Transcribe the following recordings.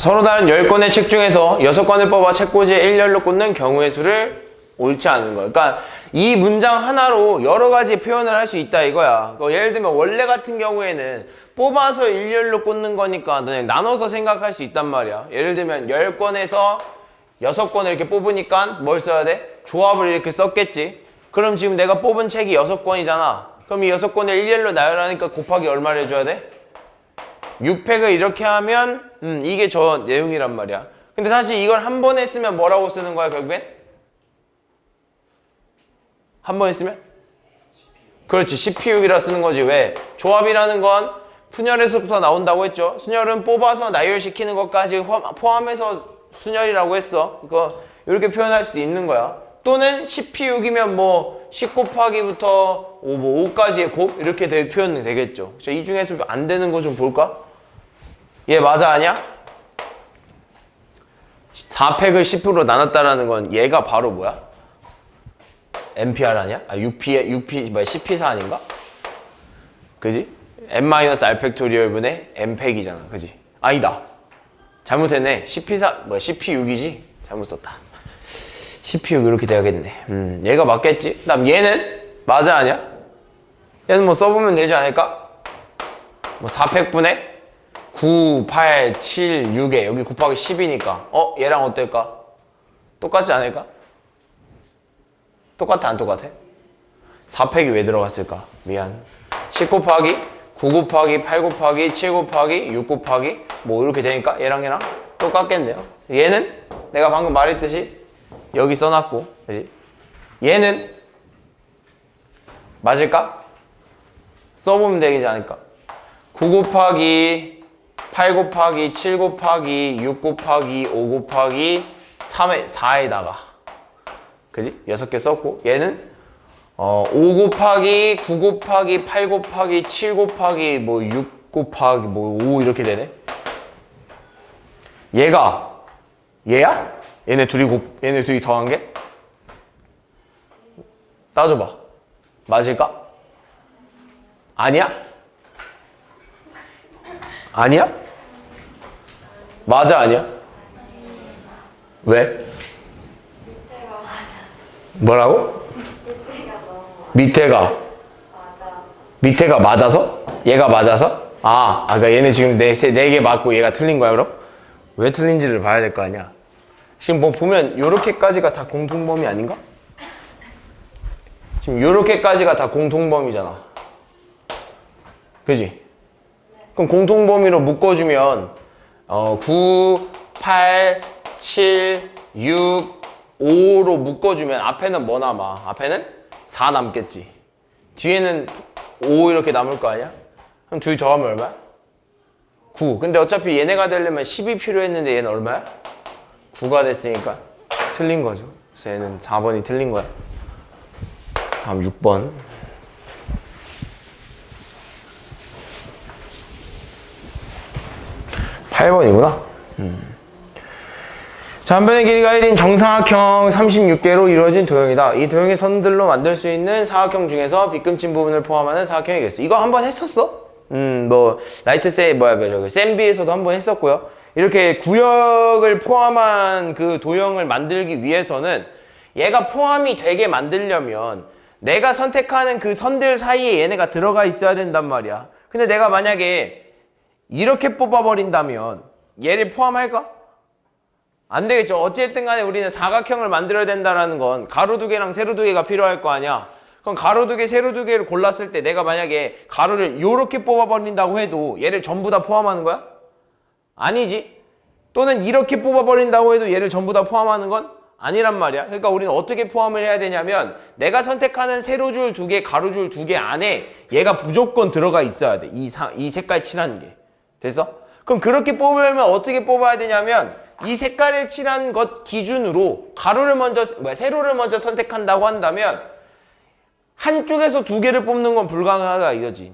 서로 다른 10권의 책 중에서 6권을 뽑아 책꽂이에 일렬로 꽂는 경우의 수를 옳지 않은 거야. 그러니까 이 문장 하나로 여러 가지 표현을 할 수 있다 이거야. 예를 들면 원래 같은 경우에는 뽑아서 일렬로 꽂는 거니까 너네 나눠서 생각할 수 있단 말이야. 예를 들면 10권에서 6권을 이렇게 뽑으니까 뭘 써야 돼? 조합을 이렇게 썼겠지. 그럼 지금 내가 뽑은 책이 6권이잖아. 그럼 이 6권을 일렬로 나열하니까 곱하기 얼마를 해줘야 돼? 6팩을 이렇게 하면 이게 저 내용이란 말이야. 근데 사실 이걸 한 번에 쓰면 뭐라고 쓰는 거야 결국엔? 한 번에 쓰면? 그렇지, CP6이라 쓰는 거지. 왜? 조합이라는 건 순열에서부터 나온다고 했죠. 순열은 뽑아서 나열시키는 것까지 포함해서 순열이라고 했어. 그거 이렇게 표현할 수도 있는 거야. 또는 CP6이면 뭐 10 곱하기부터 5까지의 곱 이렇게 표현이 되겠죠. 이 중에서 안 되는 거 좀 볼까? 얘 맞아 아니야? 4팩을 10%로 나눴다라는 건 얘가 바로 뭐야? NPR 아니야? 아, UP 뭐야? CP4 아닌가? 그지? n-r 팩토리얼 분의 n팩이잖아. 그지? 아니다. 잘못했네. CP4 뭐야? CP6이지? 잘못 썼다. CP6 이렇게 돼야겠네. 얘가 맞겠지? 그다음 얘는 맞아 아니야? 얘는 뭐 써보면 되지 않을까? 뭐 4팩분의 9, 8, 7, 6에 여기 곱하기 10이니까 얘랑 어떨까? 똑같지 않을까? 똑같아 안 똑같아? 4팩이 왜 들어갔을까? 미안. 10 곱하기 9 곱하기 8 곱하기 7 곱하기 6 곱하기 뭐 이렇게 되니까 얘랑 똑같겠네요. 얘는 내가 방금 말했듯이 여기 써놨고, 그지? 얘는 맞을까? 써보면 되지 않을까? 9 곱하기 8 곱하기 7 곱하기 6 곱하기 5 곱하기 4에다가 그지? 6개 썼고 얘는 5 곱하기 9 곱하기 8 곱하기 7 곱하기 뭐 6 곱하기 뭐 5 이렇게 되네. 얘야? 얘네 둘이 더한 게? 따져봐. 맞을까? 아니야? 아니야? 맞아 아니야? 왜? 뭐라고? 밑에가 맞아서? 얘가 맞아서? 그러니까 얘네 지금 네 개 맞고 얘가 틀린 거야 그럼? 왜 틀린지를 봐야 될 거 아니야? 지금 뭐 보면 요렇게까지가 다 공통범위 아닌가? 지금 요렇게까지가 다 공통범위잖아. 그지? 그럼 공통범위로 묶어주면 9, 8, 7, 6, 5로 묶어주면 앞에는 뭐 남아? 앞에는 4 남겠지. 뒤에는 5 이렇게 남을 거 아니야? 그럼 둘이 더하면 얼마야? 9. 근데 어차피 얘네가 되려면 10이 필요했는데 얘는 얼마야? 9가 됐으니까 틀린 거죠. 그래서 얘는 4번이 틀린 거야. 다음 6번. 8번이구나. 자, 한 변의 길이가 1인 정사각형 36개로 이루어진 도형이다. 이 도형의 선들로 만들 수 있는 사각형 중에서 빗금친 부분을 포함하는 사각형이겠어. 이거 한번 했었어? 뭐 라이트 쌤비에서도 한번 했었고요. 이렇게 구역을 포함한 그 도형을 만들기 위해서는 얘가 포함이 되게 만들려면 내가 선택하는 그 선들 사이에 얘네가 들어가 있어야 된단 말이야. 근데 내가 만약에 이렇게 뽑아버린다면 얘를 포함할까? 안 되겠죠. 어찌됐든 간에 우리는 사각형을 만들어야 된다는 건 가로 2개랑 세로 2개가 필요할 거 아니야. 그럼 가로 2개, 세로 2개를 골랐을 때 내가 만약에 가로를 이렇게 뽑아버린다고 해도 얘를 전부 다 포함하는 거야? 아니지. 또는 이렇게 뽑아버린다고 해도 얘를 전부 다 포함하는 건 아니란 말이야. 그러니까 우리는 어떻게 포함을 해야 되냐면 내가 선택하는 세로줄 2개, 가로줄 2개 안에 얘가 무조건 들어가 있어야 돼. 이 색깔 칠한 게. 됐어? 그럼 그렇게 뽑으려면 어떻게 뽑아야 되냐면 이 색깔을 칠한 것 기준으로 세로를 먼저 선택한다고 한다면 한쪽에서 2개를 뽑는 건 불가능하다 이거지.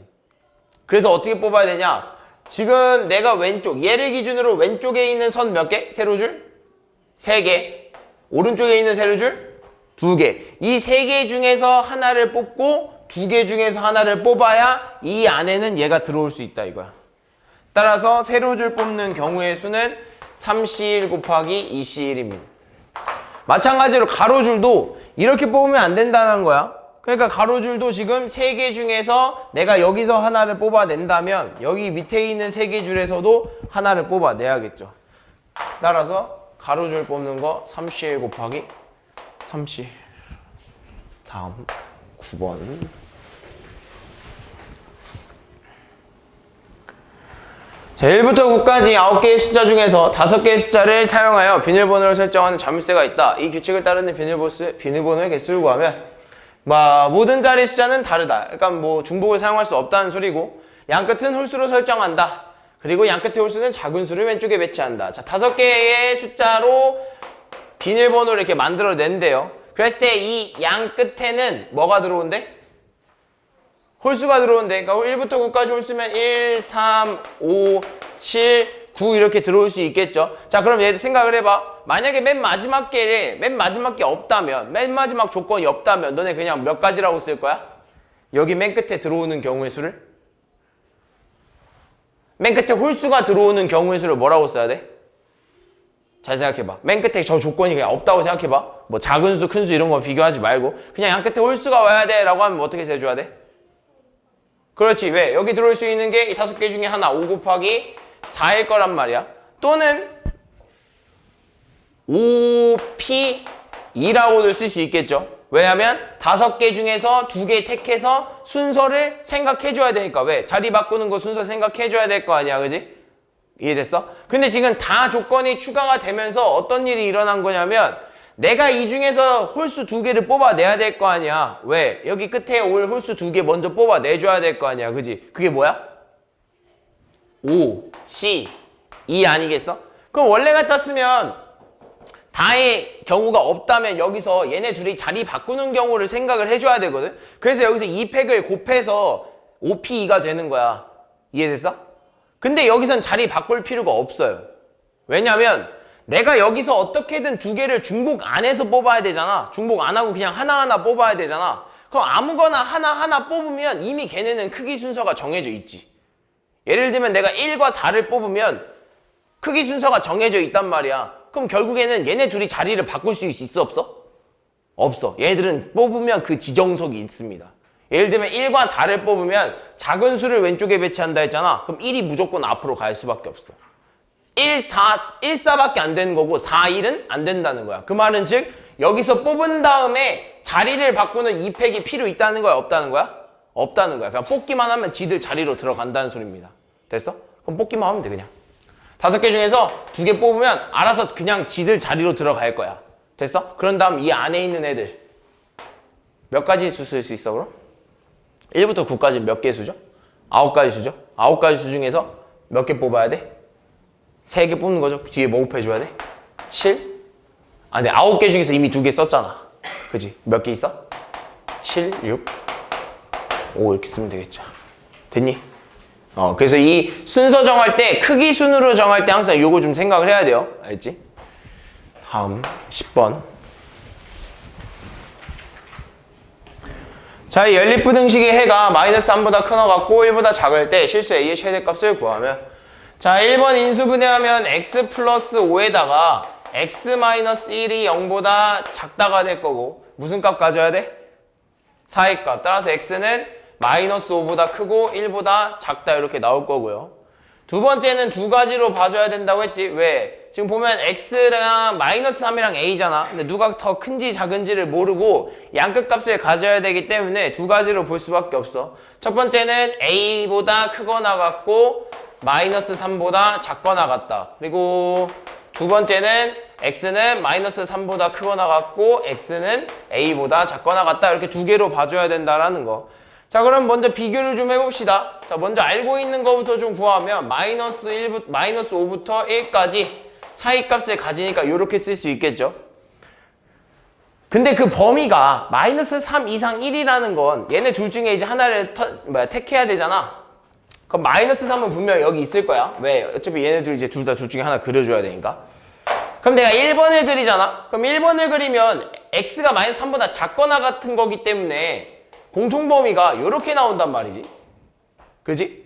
그래서 어떻게 뽑아야 되냐? 지금 내가 얘를 기준으로 왼쪽에 있는 선 몇 개? 세로줄? 3개. 오른쪽에 있는 세로줄? 2개. 이 3개 중에서 하나를 뽑고 2개 중에서 하나를 뽑아야 이 안에는 얘가 들어올 수 있다 이거야. 따라서 세로줄 뽑는 경우의 수는 3C1 곱하기 2C1입니다. 마찬가지로 가로줄도 이렇게 뽑으면 안 된다는 거야. 그러니까 가로줄도 지금 3개 중에서 내가 여기서 하나를 뽑아낸다면 여기 밑에 있는 3개 줄에서도 하나를 뽑아내야겠죠. 따라서 가로줄 뽑는 거 3C1 곱하기 3C. 다음 9번. 자, 1부터 9까지 9개의 숫자 중에서 5개의 숫자를 사용하여 비밀번호를 설정하는 자물쇠가 있다. 이 규칙을 따르는 비밀번호의 개수를 구하면 모든 자리 숫자는 다르다. 그러니까 중복을 사용할 수 없다는 소리고, 양끝은 홀수로 설정한다. 그리고 양끝의 홀수는 작은 수를 왼쪽에 배치한다. 자, 5개의 숫자로 비밀번호를 이렇게 만들어낸대요. 그랬을 때 이 양끝에는 뭐가 들어온대? 홀수가 들어온대. 그러니까 1부터 9까지 홀수면 1, 3, 5, 7, 9 이렇게 들어올 수 있겠죠. 자, 그럼 얘 생각을 해봐. 만약에 맨 마지막 게 없다면, 맨 마지막 조건이 없다면 너네 그냥 몇 가지라고 쓸 거야? 여기 맨 끝에 들어오는 경우의 수를? 맨 끝에 홀수가 들어오는 경우의 수를 뭐라고 써야 돼? 잘 생각해봐. 맨 끝에 저 조건이 그냥 없다고 생각해봐. 작은 수, 큰 수 이런 거 비교하지 말고 그냥 양 끝에 홀수가 와야 돼 라고 하면 어떻게 세줘야 돼? 그렇지. 왜? 여기 들어올 수 있는 게 이 5개 중에 하나 5 곱하기 4일 거란 말이야. 또는 5P2라고도 쓸 수 있겠죠. 왜냐면 5개 중에서 2개 택해서 순서를 생각해줘야 되니까. 왜? 자리 바꾸는 거 순서 생각해줘야 될 거 아니야. 그지? 이해됐어? 근데 지금 다 조건이 추가가 되면서 어떤 일이 일어난 거냐면 내가 이 중에서 홀수 2개를 뽑아내야 될 거 아니야. 왜? 여기 끝에 올 홀수 2개 먼저 뽑아내줘야 될 거 아니야. 그지? 그게 뭐야? 5, C, 2 아니겠어? 그럼 원래 같았으면 다의 경우가 없다면 여기서 얘네 둘이 자리 바꾸는 경우를 생각을 해줘야 되거든. 그래서 여기서 2팩을 곱해서 5P2가 되는 거야. 이해됐어? 근데 여기선 자리 바꿀 필요가 없어요. 왜냐면 내가 여기서 어떻게든 2개를 중복 안 해서 뽑아야 되잖아. 중복 안 하고 그냥 하나하나 뽑아야 되잖아. 그럼 아무거나 하나하나 뽑으면 이미 걔네는 크기 순서가 정해져 있지. 예를 들면 내가 1과 4를 뽑으면 크기 순서가 정해져 있단 말이야. 그럼 결국에는 얘네 둘이 자리를 바꿀 수 있어 없어? 없어. 얘네들은 뽑으면 그 지정석이 있습니다. 예를 들면 1과 4를 뽑으면 작은 수를 왼쪽에 배치한다 했잖아. 그럼 1이 무조건 앞으로 갈 수밖에 없어. 1, 4밖에 안 되는 거고 4, 1은 안 된다는 거야. 그 말은 즉 여기서 뽑은 다음에 자리를 바꾸는 2팩이 필요 있다는 거야? 없다는 거야? 없다는 거야. 그냥 뽑기만 하면 지들 자리로 들어간다는 소리입니다. 됐어? 그럼 뽑기만 하면 돼 그냥. 5개 중에서 2개 뽑으면 알아서 그냥 지들 자리로 들어갈 거야. 됐어? 그런 다음 이 안에 있는 애들 몇 가지 수 쓸 수 있어 그럼? 1부터 9까지 몇 개 수죠? 9가지 수죠? 9가지 수 중에서 몇 개 뽑아야 돼? 3개 뽑는 거죠? 뒤에 뭐 곱해줘야 돼? 7? 아, 근데 9개 중에서 이미 2개 썼잖아. 그지? 몇 개 있어? 7, 6, 5 이렇게 쓰면 되겠죠. 됐니? 그래서 이 순서 정할 때 크기 순으로 정할 때 항상 요거 좀 생각을 해야 돼요. 알겠지? 다음 10번. 자, 이 연립부등식의 해가 마이너스 3보다 큰 어 같고 1보다 작을 때 실수 a의 최대값을 구하면, 자, 1번 인수분해하면 x 플러스 5에다가 x 마이너스 1이 0보다 작다가 될 거고 무슨 값 가져야 돼? 4의 값. 따라서 x는 마이너스 5보다 크고 1보다 작다 이렇게 나올 거고요. 두 번째는 두 가지로 봐줘야 된다고 했지. 왜? 지금 보면 x랑 마이너스 3이랑 a잖아. 근데 누가 더 큰지 작은지를 모르고 양끝 값을 가져야 되기 때문에 두 가지로 볼 수밖에 없어. 첫 번째는 a보다 크거나 같고 마이너스 3보다 작거나 같다. 그리고 두 번째는 x는 마이너스 3보다 크거나 같고 x는 a보다 작거나 같다. 이렇게 두 개로 봐줘야 된다라는 거. 자, 그럼 먼저 비교를 좀 해봅시다. 자, 먼저 알고 있는 거부터 좀 구하면 마이너스 5부터 1까지 사이 값을 가지니까 이렇게 쓸 수 있겠죠. 근데 그 범위가 마이너스 3 이상 1이라는 건 얘네 둘 중에 이제 하나를 택해야 되잖아. 그럼 마이너스 3은 분명 여기 있을 거야. 왜? 어차피 얘네들 이제 둘 중에 하나 그려줘야 되니까. 그럼 내가 1번을 그리잖아. 그럼 1번을 그리면 x가 마이너스 3보다 작거나 같은 거기 때문에 공통범위가 이렇게 나온단 말이지. 그지?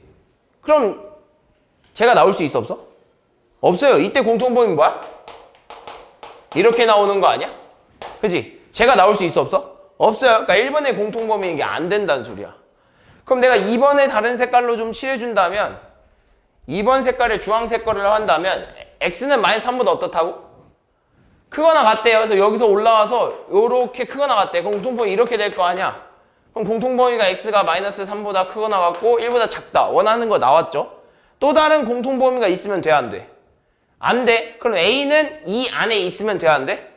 그럼 제가 나올 수 있어 없어? 없어요. 이때 공통범위 뭐야? 이렇게 나오는 거 아니야? 그지? 제가 나올 수 있어 없어? 없어요. 그러니까 1번의 공통범위 이게 안 된다는 소리야. 그럼 내가 2번에 다른 색깔로 좀 칠해준다면 2번 색깔에 주황색 거를 한다면 x는 마이너스 3보다 어떻다고? 크거나 같대요. 그래서 여기서 올라와서 이렇게 크거나 같대. 그럼 공통범위 이렇게 될 거 아니야? 그럼 공통범위가 x가 마이너스 3보다 크거나 같고 1보다 작다. 원하는 거 나왔죠? 또 다른 공통범위가 있으면 돼, 안 돼? 안 돼. 그럼 a는 이 안에 있으면 돼, 안 돼?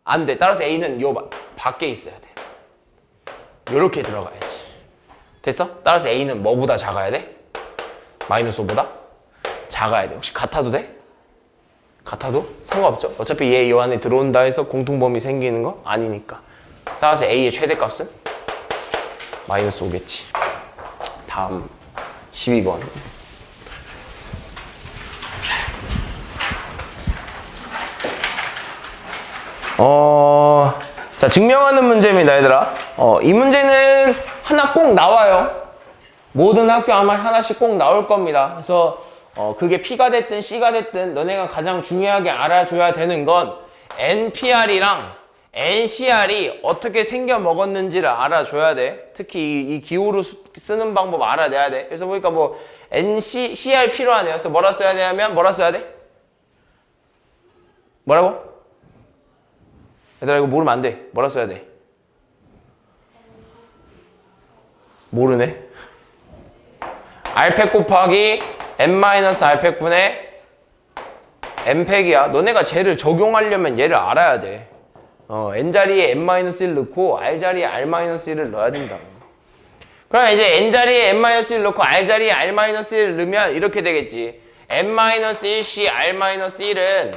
안 돼. 따라서 a는 요 밖에 있어야 돼. 요렇게 들어가야지. 됐어? 따라서 a는 뭐보다 작아야 돼? 마이너스 5보다? 작아야 돼. 혹시 같아도 돼? 같아도? 상관없죠. 어차피 얘 요 안에 들어온다 해서 공통범위 생기는 거 아니니까. 따라서 a의 최대값은? 마이너스 5겠지. 다음 12번. 자, 증명하는 문제입니다, 얘들아. 이 문제는 하나 꼭 나와요. 모든 학교 아마 하나씩 꼭 나올 겁니다. 그래서 그게 P가 됐든 C가 됐든 너네가 가장 중요하게 알아줘야 되는 건 NPR이랑 NCR이 어떻게 생겨 먹었는지를 알아줘야 돼. 특히 이 기호로 쓰는 방법 알아내야 돼. 그래서 보니까 뭐 CR 필요하네요. 그래서 뭐라 써야 되냐면 뭐라 써야 돼? 뭐라고? 얘들아 이거 모르면 안 돼. 뭐라 써야 돼? 모르네. R팩 곱하기 n-R팩분의 n팩이야. 너네가 쟤를 적용하려면 얘를 알아야 돼. n자리에 n-1 넣고 r자리에 r-1을 넣어야 된다. 그럼 이제 n자리에 n-1 넣고 r자리에 r-1을 넣으면 이렇게 되겠지. n-1c r-1은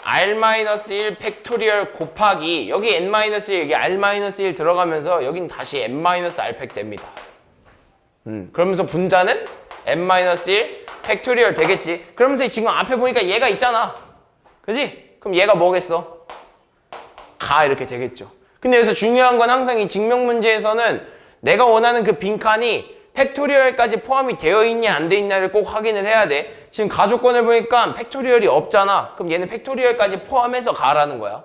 r-1 팩토리얼 곱하기 여기 n-1 여기 r-1 들어가면서 여긴 다시 n-r팩 됩니다. 그러면서 분자는 n-1 팩토리얼 되겠지. 그러면서 지금 앞에 보니까 얘가 있잖아. 그지? 그럼 얘가 뭐겠어? 가 이렇게 되겠죠. 근데 여기서 중요한 건 항상 이 증명 문제에서는 내가 원하는 그 빈칸이 팩토리얼까지 포함이 되어 있냐 안 돼 있냐를 꼭 확인을 해야 돼. 지금 가조건을 보니까 팩토리얼이 없잖아. 그럼 얘는 팩토리얼까지 포함해서 가라는 거야.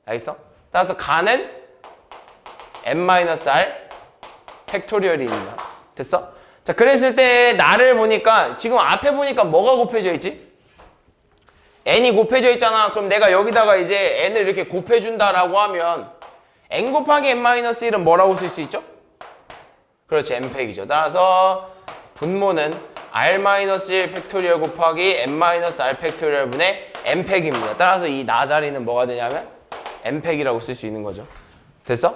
알겠어? 따라서 가는 n-r 팩토리얼입니다. 됐어? 자, 그랬을 때 나를 보니까 지금 앞에 보니까 뭐가 곱해져 있지? n이 곱해져 있잖아. 그럼 내가 여기다가 이제 n을 이렇게 곱해준다라고 하면 n 곱하기 n-1은 뭐라고 쓸 수 있죠? 그렇지, n팩이죠. 따라서 분모는 r-1 팩토리얼 곱하기 n-r 팩토리얼 분의 n팩입니다. 따라서 이 나 자리는 뭐가 되냐면 n팩이라고 쓸 수 있는 거죠. 됐어?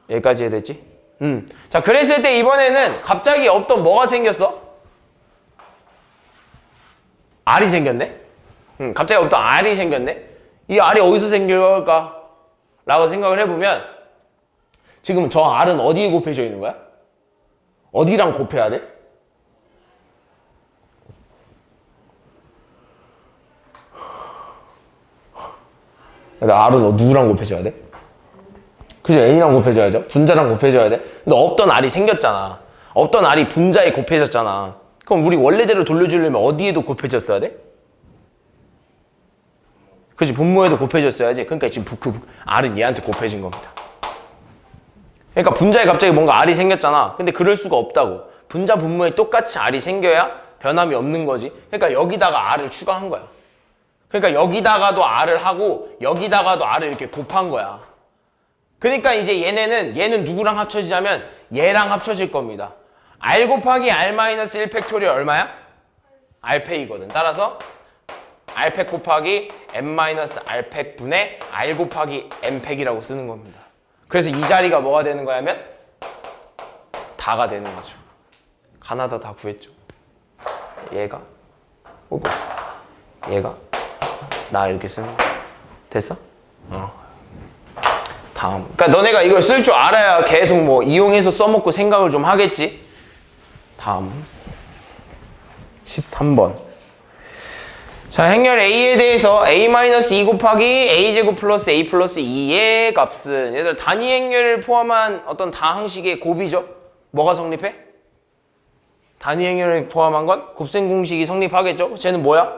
여기까지 해야 됐지? 자, 그랬을 때 이번에는 갑자기 없던 뭐가 생겼어? R이 생겼네? 갑자기 없던 R이 생겼네? 이 R이 어디서 생길까? 라고 생각을 해보면 지금 저 R은 어디에 곱해져 있는 거야? 어디랑 곱해야 돼? 그러니까 R은 누구랑 곱해져야 돼? 그죠? N이랑 곱해져야죠. 분자랑 곱해져야 돼. 근데 없던 R이 생겼잖아. 없던 R이 분자에 곱해졌잖아. 그럼 우리 원래대로 돌려주려면 어디에도 곱해졌어야 돼? 그치? 분모에도 곱해졌어야지. 그러니까 지금 R은 얘한테 곱해진 겁니다. 그러니까 분자에 갑자기 뭔가 R이 생겼잖아. 근데 그럴 수가 없다고. 분자 분모에 똑같이 R이 생겨야 변함이 없는 거지. 그러니까 여기다가 R을 추가한 거야. 그러니까 여기다가도 R을 하고 여기다가도 R을 이렇게 곱한 거야. 그러니까 이제 얘는 누구랑 합쳐지자면 얘랑 합쳐질 겁니다. R 곱하기 R-1 팩토리얼 얼마야? R팩이거든. 따라서 R팩 곱하기 n-R팩 분의 R 곱하기 N팩이라고 쓰는 겁니다. 그래서 이 자리가 뭐가 되는 거냐면 다가 되는 거죠. 가나다 다 구했죠. 얘가 오고 얘가 나 이렇게 쓰는 거. 됐어? 다음. 그러니까 너네가 이걸 쓸 줄 알아야 계속 뭐 이용해서 써먹고 생각을 좀 하겠지. 다음 13번. 자, 행렬 A에 대해서 A-2 곱하기 A제곱 플러스 A 플러스 2의 값은 얘들 단위 행렬을 포함한 어떤 다항식의 곱이죠. 뭐가 성립해? 단위 행렬을 포함한 건 곱셈 공식이 성립하겠죠? 쟤는 뭐야?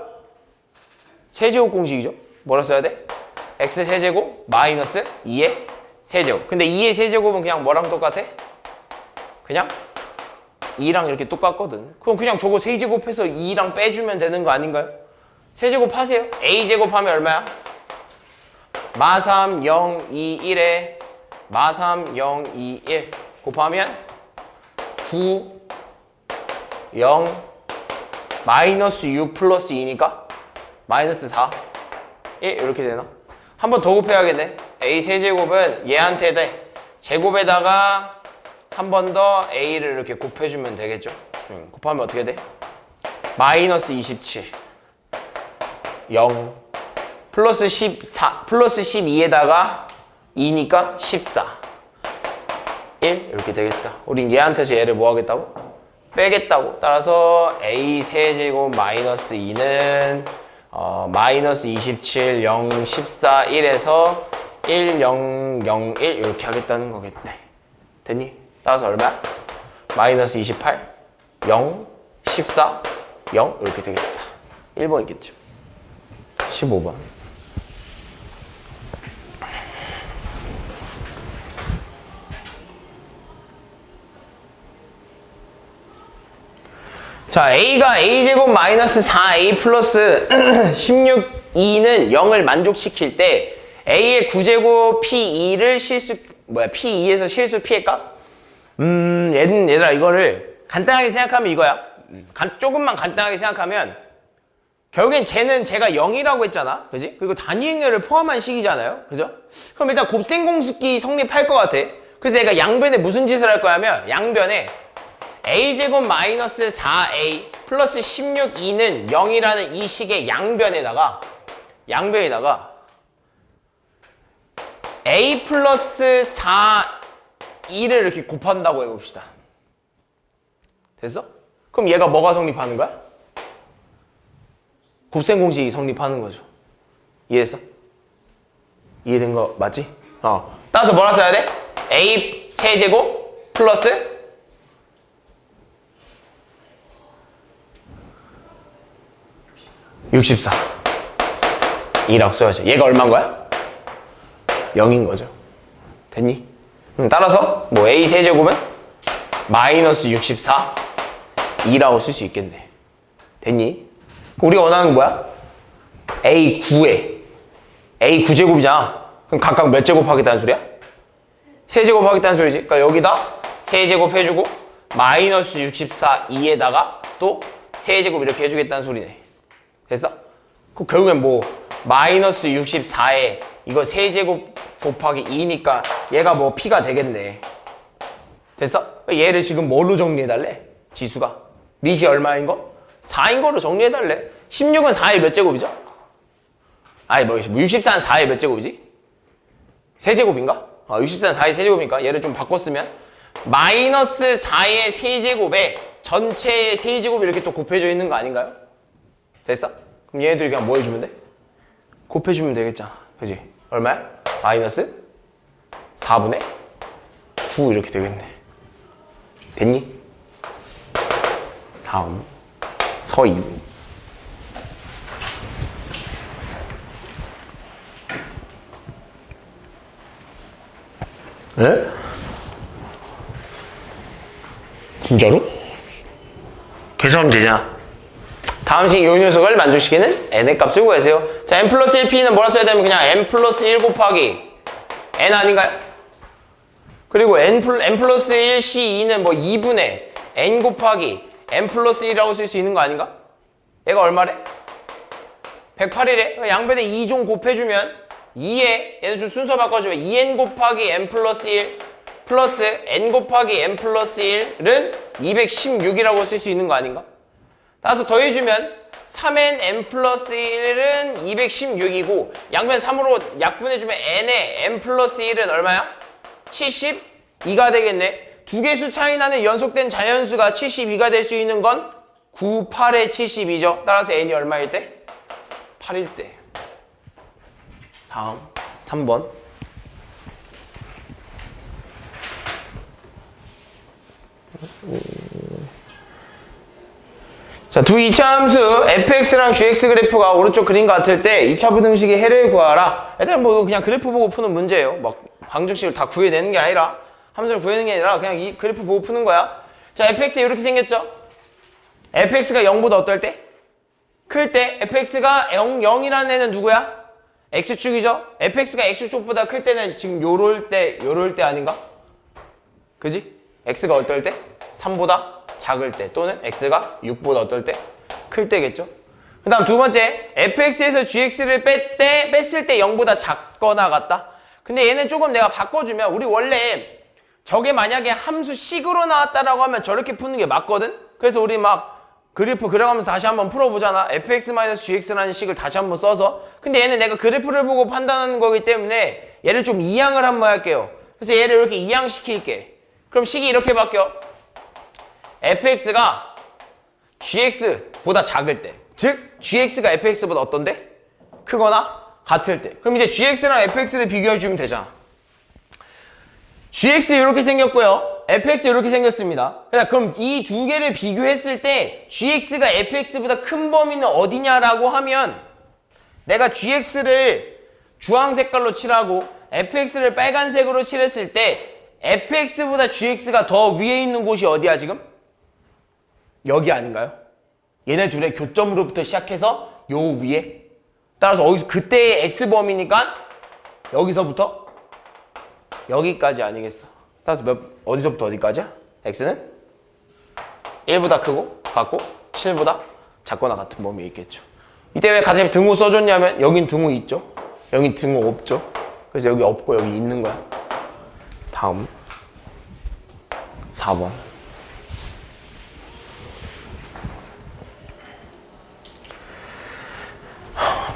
세제곱 공식이죠? 뭐라 써야 돼? x 세제곱 마이너스 2의 세제곱. 근데 2의 세제곱은 그냥 뭐랑 똑같아? 그냥 2랑 이렇게 똑같거든. 그럼 그냥 저거 세제곱해서 2랑 빼주면 되는 거 아닌가요? 세제곱 하세요. a제곱 하면 얼마야? 마3 0 2 1에 마3 0 2 1 곱하면 9 0 마이너스 6 플러스 2니까 마이너스 4 1 이렇게 되나? 한 번 더 곱해야겠네. a 세제곱은 얘한테 돼. 제곱에다가 한 번 더 a를 이렇게 곱해주면 되겠죠? 곱하면 어떻게 돼? 마이너스 27 0 플러스 14 플러스 12에다가 2니까 14 1 이렇게 되겠다. 우린 얘한테서 얘를 뭐 하겠다고? 빼겠다고. 따라서 a 세제곱 마이너스 2는 마이너스 27 0 14 1에서 1 0 0 1 이렇게 하겠다는 거겠네. 됐니? 따라서 얼마야? 마이너스 28 0 14 0 이렇게 되겠다. 1번 있겠죠. 15번. 자, a가 a제곱 마이너스 4a 플러스 16, 2는 0을 만족시킬 때 a의 9제곱 p2를 p2에서 실수 p일까? 얘들아 이거를 간단하게 생각하면 이거야. 조금만 간단하게 생각하면 결국엔 쟤는 제가 0이라고 했잖아. 그지? 그리고 단위 행렬을 포함한 식이잖아요. 그죠? 그럼 일단 곱셈 공식이 성립할 것 같아. 그래서 내가 양변에 무슨 짓을 할 거냐면 양변에 a제곱 마이너스 4a 플러스 16, 2는 0이라는 이 식의 양변에다가 a 플러스 4, 2를 이렇게 곱한다고 해봅시다. 됐어? 그럼 얘가 뭐가 성립하는 거야? 곱셈 공식이 성립하는 거죠. 이해했어? 이해된 거 맞지? 따라서 뭐라 써야 돼? a 세제곱 플러스 64 2라고 써야지. 얘가 얼마인 거야? 0인 거죠. 됐니? 따라서 뭐 a 세제곱은 마이너스 64 2라고 쓸 수 있겠네. 됐니? 우리가 원하는 건 뭐야? a 9제곱이잖아. 그럼 각각 몇 제곱 하겠다는 소리야? 세제곱 하겠다는 소리지. 그러니까 여기다 세제곱 해주고 마이너스 64 2에다가 또 세제곱 이렇게 해주겠다는 소리네. 됐어? 그럼 결국엔 뭐 마이너스 64에 이거 세제곱 곱하기 2니까 얘가 뭐 p가 되겠네. 됐어? 얘를 지금 뭘로 정리해달래? 지수가 밑이 얼마인 거? 4인 거로 정리해달래. 16은 4의 몇 제곱이죠? 아니 뭐 64는 4의 몇 제곱이지? 세제곱인가? 64는 4의 세제곱이니까 얘를 좀 바꿨으면 마이너스 4의 세제곱에 전체의 세제곱이 이렇게 또 곱해져 있는 거 아닌가요? 됐어? 그럼 얘네들이 그냥 뭐 해주면 돼? 곱해주면 되겠잖아. 그지? 얼마야? 마이너스 4분의 9 이렇게 되겠네. 됐니? 다음 서희. 에? 진짜로? 계산하면 되냐? 다음 식 요 녀석을 만족시키는 n의 값을 구하세요. 자, n 플러스 1p는 뭐라 써야 되면 그냥 n 플러스 1 곱하기 n 아닌가요? 그리고 n 플러스 1c2는 뭐 2분의 n 곱하기 n 플러스 1이라고 쓸 수 있는 거 아닌가? 얘가 얼마래? 108이래. 양변에 2 좀 곱해주면 2에 얘는 좀 순서 바꿔주면 2n 곱하기 n 플러스 1 플러스 n 곱하기 n 플러스 1은 216이라고 쓸 수 있는 거 아닌가? 따라서 더해주면 3n n 플러스 1은 216이고 양변 3으로 약분해주면 n의 n 플러스 1은 얼마야? 72가 되겠네. 두 개수 차이 나는 연속된 자연수가 72가 될 수 있는 건 9, 8의 72죠. 따라서 n이 얼마일 때? 8일 때. 다음 3번. 자, 두 이차함수 fx랑 gx 그래프가 오른쪽 그림 같을 때 2차 부등식의 해를 구하라. 애들 뭐 그냥 그래프 보고 푸는 문제예요. 막 방정식을 다 구해내는 게 아니라 함수를 구해내는 게 아니라 그냥 이 그래프 보고 푸는 거야. 자, fx 이렇게 생겼죠? fx가 0보다 어떨 때? 클 때 fx가 0이라는 애는 누구야? x축이죠? fx가 x축보다 클 때는 지금 요럴 때 아닌가? 그지? x가 어떨 때? 3보다 작을 때 또는 x가 6보다 어떨 때? 클 때겠죠? 그 다음 두 번째 fx에서 gx를 뺐을 때 0보다 작거나 같다? 근데 얘는 조금 내가 바꿔주면 우리 원래 저게 만약에 함수 식으로 나왔다라고 하면 저렇게 푸는 게 맞거든? 그래서 우리 막 그래프 그려가면서 다시 한번 풀어보잖아. fx-gx라는 식을 다시 한번 써서. 근데 얘는 내가 그래프를 보고 판단하는 거기 때문에 얘를 좀 이항을 한번 할게요. 그래서 얘를 이렇게 이항시킬게. 그럼 식이 이렇게 바뀌어. fx가 gx보다 작을 때, 즉 gx가 fx보다 어떤데? 크거나 같을 때. 그럼 이제 gx랑 fx를 비교해주면 되잖아. gx 이렇게 생겼고요. fx 이렇게 생겼습니다. 그럼 이 두 개를 비교했을 때 gx가 fx보다 큰 범위는 어디냐라고 하면 내가 gx를 주황 색깔로 칠하고 fx를 빨간색으로 칠했을 때 fx보다 gx가 더 위에 있는 곳이 어디야 지금? 여기 아닌가요? 얘네 둘의 교점으로부터 시작해서 요 위에 따라서 그때의 x범위니까 여기서부터 여기까지 아니겠어? 따라서 어디서부터 어디까지야? x는 1보다 크고 같고 7보다 작거나 같은 범위에 있겠죠. 이때 왜 같이 등호 써줬냐면 여긴 등호 있죠? 여긴 등호 없죠? 그래서 여기 없고 여기 있는 거야. 다음 4번.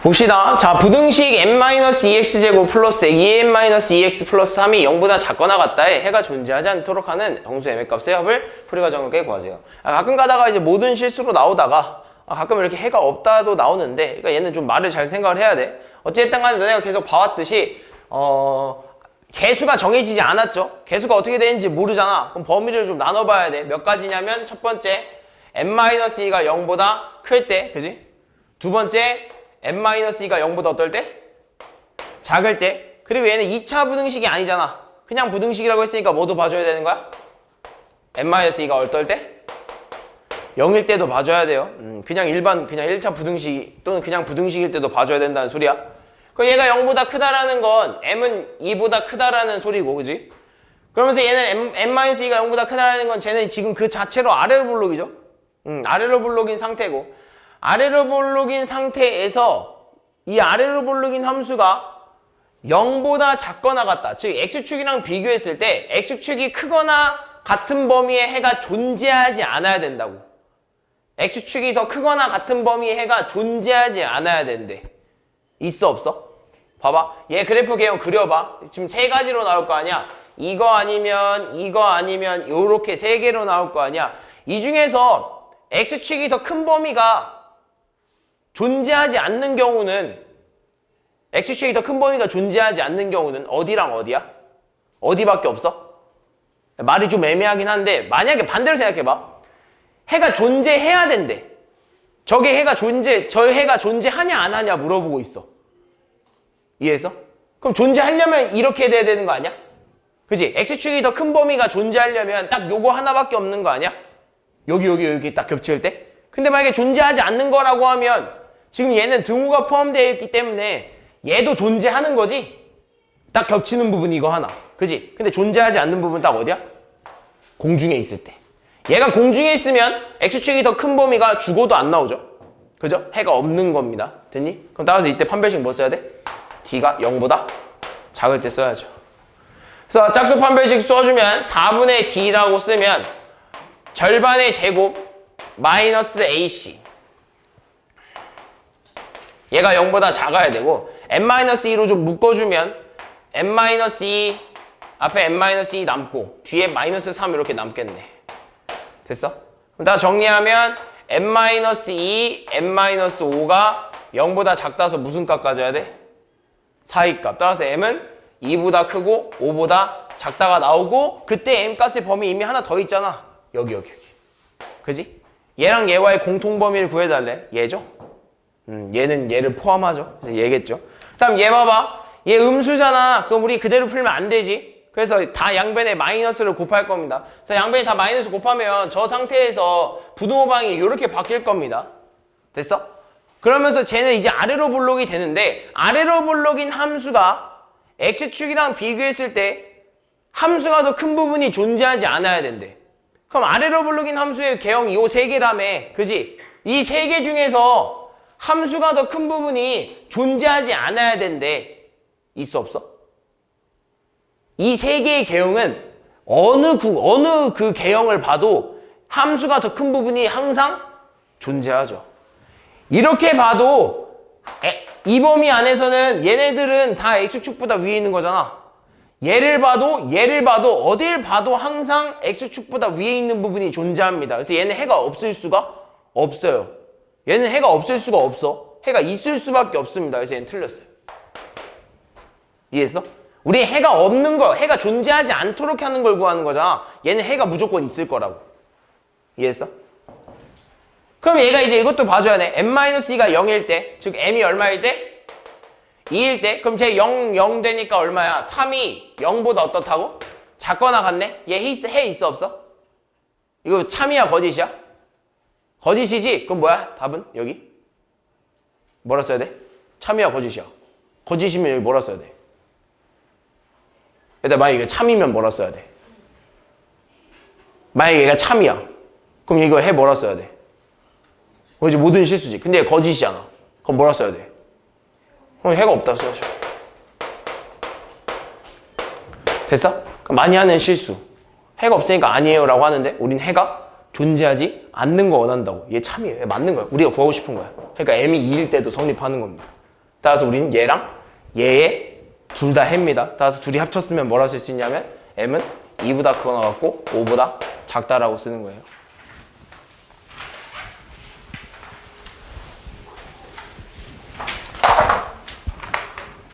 봅시다. 자, 부등식 n-2x제곱 플러스 2n-2x 플러스 3이 0보다 작거나 같다에 해가 존재하지 않도록 하는 정수 m의 값의 합을 풀이 과정을 깨 구하세요. 가끔 가다가 이제 모든 실수로 나오다가 가끔 이렇게 해가 없다도 나오는데 그러니까 얘는 좀 말을 잘 생각을 해야 돼. 어쨌든 간에 너네가 계속 봐왔듯이 개수가 정해지지 않았죠. 개수가 어떻게 되는지 모르잖아. 그럼 범위를 좀 나눠봐야 돼. 몇 가지냐면 첫 번째 n-2가 0보다 클 때, 그지? 두 번째 n-2가 0보다 어떨 때? 작을 때. 그리고 얘는 2차 부등식이 아니잖아. 그냥 부등식이라고 했으니까 뭐도 봐줘야 되는 거야? n-2가 어떨 때? 0일 때도 봐줘야 돼요. 그냥 1차 부등식 또는 그냥 부등식일 때도 봐줘야 된다는 소리야. 그럼 얘가 0보다 크다라는 건 m은 2보다 크다라는 소리고, 그지? 그러면서 얘는 n-2가 0보다 크다라는 건 쟤는 지금 그 자체로 아래로 볼록이죠? 아래로 볼록인 상태고, 아래로 볼록인 상태에서 이 아래로 볼록인 함수가 0보다 작거나 같다. 즉 x축이랑 비교했을 때 x축이 크거나 같은 범위의 해가 존재하지 않아야 된다고. x축이 더 크거나 같은 범위의 해가 존재하지 않아야 된대. 있어 없어? 봐봐. 얘 그래프 개형 그려봐. 지금 세 가지로 나올 거 아니야. 이거 아니면 요렇게 세 개로 나올 거 아니야. 이 중에서 x축이 더 큰 범위가 존재하지 않는 경우는 x축이 더 큰 범위가 존재하지 않는 경우는 어디랑 어디야? 어디밖에 없어? 말이 좀 애매하긴 한데 만약에 반대로 생각해봐. 해가 존재해야 된대. 저 해가 존재하냐 안 하냐 물어보고 있어. 이해했어? 그럼 존재하려면 이렇게 돼야 되는 거 아니야? 그치? x축이 더 큰 범위가 존재하려면 딱 요거 하나밖에 없는 거 아니야? 여기 딱 겹칠 때? 근데 만약에 존재하지 않는 거라고 하면 지금 얘는 등호가 포함되어 있기 때문에 얘도 존재하는 거지? 딱 겹치는 부분이 이거 하나. 그지? 근데 존재하지 않는 부분 딱 어디야? 공중에 있을 때. 얘가 공중에 있으면 x축이 더 큰 범위가 죽어도 안 나오죠? 그죠? 해가 없는 겁니다. 됐니? 그럼 따라서 이때 판별식 뭐 써야 돼? d가 0보다 작을 때 써야죠. 그래서 짝수 판별식 써주면 4분의 d라고 쓰면 절반의 제곱 마이너스 ac 얘가 0보다 작아야 되고 n-2로 좀 묶어주면 n-2 앞에 n-2 남고 뒤에 마이너스 3 이렇게 남겠네. 됐어? 그럼 다 정리하면 n-2, n-5가 0보다 작다서 무슨 값 가져야 돼? 사이값. 따라서 m은 2보다 크고 5보다 작다가 나오고 그때 m 값의 범위 이미 하나 더 있잖아. 여기. 그지? 얘랑 얘와의 공통범위를 구해달래. 얘죠? 얘는 얘를 포함하죠. 그래서 얘겠죠. 그다음 얘 봐봐. 얘 음수잖아. 그럼 우리 그대로 풀면 안 되지. 그래서 다 양변에 마이너스를 곱할 겁니다. 그래서 양변에 다 마이너스 곱하면 저 상태에서 부등호방이 이렇게 바뀔 겁니다. 됐어? 그러면서 쟤는 이제 아래로 볼록이 되는데 아래로 볼록인 함수가 x축이랑 비교했을 때 함수가 더 큰 부분이 존재하지 않아야 된대. 그럼 아래로 볼록인 함수의 개형이 요 세 개라며. 그지? 이 세 개 중에서 함수가 더 큰 부분이 존재하지 않아야 된대. 있어 없어? 이 세 개의 개형은 어느 그 개형을 봐도 함수가 더 큰 부분이 항상 존재하죠. 이렇게 봐도 이 범위 안에서는 얘네들은 다 x축보다 위에 있는 거잖아. 얘를 봐도 어딜 봐도 항상 x축보다 위에 있는 부분이 존재합니다. 그래서 얘는 해가 없을 수가 없어요. 얘는 해가 없을 수가 없어. 해가 있을 수밖에 없습니다. 그래서 얘는 틀렸어요. 이해했어? 우리 해가 없는 거, 해가 존재하지 않도록 하는 걸 구하는 거잖아. 얘는 해가 무조건 있을 거라고. 이해했어? 그럼 얘가 이제 이것도 봐줘야 돼. m-2가 0일 때, 즉 m이 얼마일 때? 2일 때. 그럼 쟤 0 되니까 얼마야? 3이 0보다 어떻다고? 작거나 같네? 얘 해 있어 없어? 이거 참이야 거짓이야? 거짓이지? 그럼 뭐야? 답은? 여기? 뭐라 써야 돼? 참이야 거짓이야? 거짓이면 여기 뭐라 써야 돼? 일단 만약에 이거 참이면 뭐라 써야 돼? 만약에 얘가 참이야. 그럼 이거 해 뭐라 써야 돼? 그거 이제 모든 실수지. 근데 얘 거짓이잖아. 그럼 뭐라 써야 돼? 그럼 해가 없다 써야죠. 됐어? 그럼 많이 하는 실수. 해가 없으니까 아니에요 라고 하는데 우린 해가 존재하지 않는 거 원한다고. 얘 참이에요. 얘 맞는 거야. 우리가 구하고 싶은 거야. 그러니까 m이 2일 때도 성립하는 겁니다. 따라서 우리는 얘랑 얘의 둘 다 해입니다. 따라서 둘이 합쳤으면 뭐라 쓸 수 있냐면 m은 2보다 크거나 같고 5보다 작다라고 쓰는 거예요.